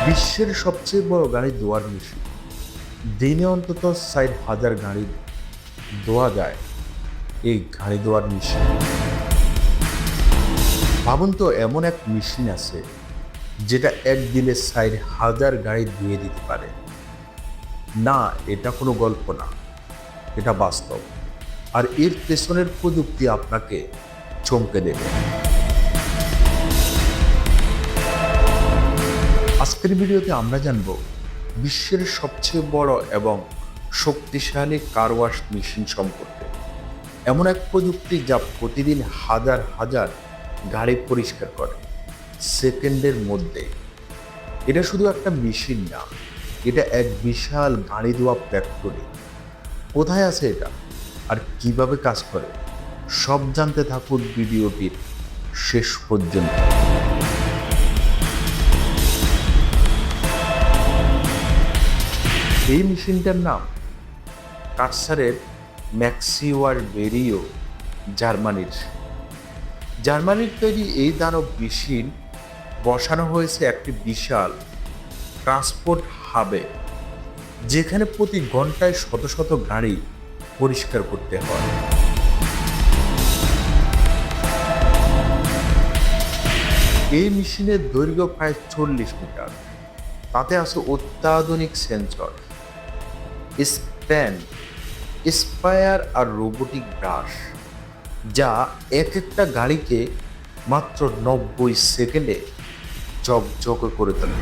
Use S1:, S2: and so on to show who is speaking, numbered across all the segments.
S1: বিশ্বের সবচেয়ে বড় গাড়ি ধোয়ার মেশিন। দিনে অন্তত ৬০,০০০ গাড়ি ধোয়া যায় এই গাড়ি ধোয়ার মেশিন। ভাবুন তো, এমন এক মেশিন আছে যেটা একদিনে ৬০,০০০ গাড়ি ধুয়ে দিতে পারে। না, এটা কোনো গল্প না, এটা বাস্তব। আর এর পেছনের প্রযুক্তি আপনাকে চমকে দেবে। আজকের ভিডিওতে আমরা জানব বিশ্বের সবচেয়ে বড় এবং শক্তিশালী কার ওয়াশ মেশিন সম্পর্কে। এমন এক প্রযুক্তি যা প্রতিদিন হাজার হাজার গাড়ি পরিষ্কার করে সেকেন্ডের মধ্যে। এটা শুধু একটা মেশিন না, এটা এক বিশাল গাড়ি ধোয়া ফ্যাক্টরি। কোথায় আছে এটা আর কিভাবে কাজ করে, সব জানতে থাকুন ভিডিওটির শেষ পর্যন্ত। এই মেশিনটার নাম কাটসারের ম্যাক্সিওয়ার ভেরিও। জার্মানির তৈরি এই দানব মেশিন বসানো হয়েছে একটি বিশাল ট্রান্সপোর্ট হাবে, যেখানে প্রতি ঘন্টায় শত শত গাড়ি পরিষ্কার করতে হয়। এই মেশিনের দৈর্ঘ্য প্রায় ৪০ মিটার। তাতে আছে অত্যাধুনিক সেন্সর, স্পায়ার আর রোবোটিক ব্রাশ, যা এক একটা গাড়িকে মাত্র ৯০ সেকেন্ডে ঝকঝক করে তোলে।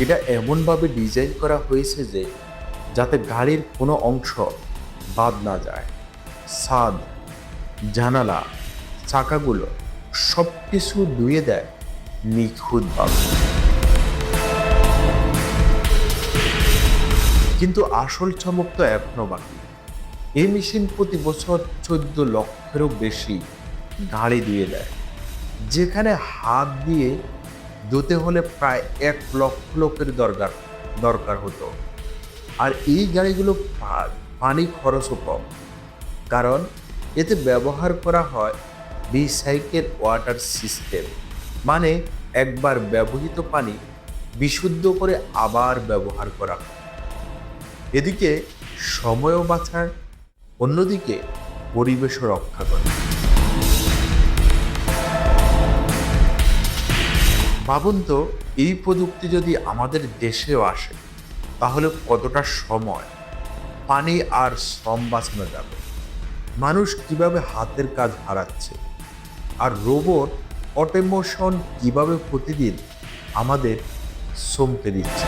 S1: এটা এমনভাবে ডিজাইন করা হয়েছে যে যাতে গাড়ির কোনো অংশ বাদ না যায়। ছাদ, জানালা, চাকাগুলো সব কিছু ধুয়ে দেয় নিখুঁতভাবে। কিন্তু আসল চমক তো এখনো বাকি। এই মেশিন প্রতি বছর ১৪ লক্ষেরও বেশি গাড়ি ধুয়ে দেয়, যেখানে হাত দিয়ে ধুতে হলে প্রায় ১ লক্ষ লোকের দরকার হতো। আর এই গাড়িগুলো পানি খরচও কম, কারণ এতে ব্যবহার করা হয় রিসাইকেল ওয়াটার সিস্টেম, মানে একবার ব্যবহৃত পানি বিশুদ্ধ করে আবার ব্যবহার করা হয়। এদিকে সময়ও বাঁচায়, অন্যদিকে পরিবেশও রক্ষা করে। ভাবুন তো, এই প্রযুক্তি যদি আমাদের দেশেও আসে, তাহলে কতটা সময়, পানি আর শ্রম বাঁচানো যাবে। মানুষ কিভাবে হাতের কাজ হারাচ্ছে, আর রোবট অটোমেশন কিভাবে প্রতিদিন আমাদের চমকে দিচ্ছে।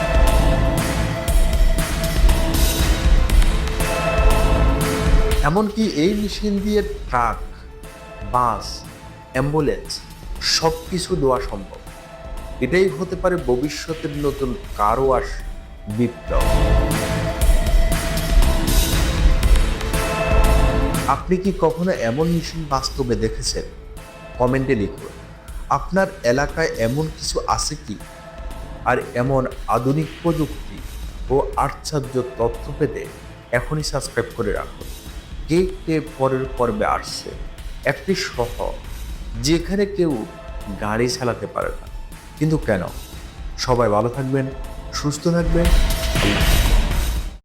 S1: এমনকি এই মেশিন দিয়ে ট্রাক, বাস, অ্যাম্বুলেন্স সব কিছু দেওয়া সম্ভব। এটাই হতে পারে ভবিষ্যতের নতুন কার ওয়াশ বিপ্লব। আপনি কি কখনো এমন মেশিন বাস্তবে দেখেছেন? কমেন্টে লিখুন। আপনার এলাকায় এমন কিছু আছে কি? আর এমন আধুনিক প্রযুক্তি ও আশ্চর্য তথ্য পেতে এখনই সাবস্ক্রাইব করে রাখুন। কে পরের পর্বে আসছে একটি শহর যেখানে কেউ গাড়ি চালাতে পারে না, কিন্তু কেন? সবাই ভালো থাকবেন, সুস্থ থাকবেন। আল্লাহ।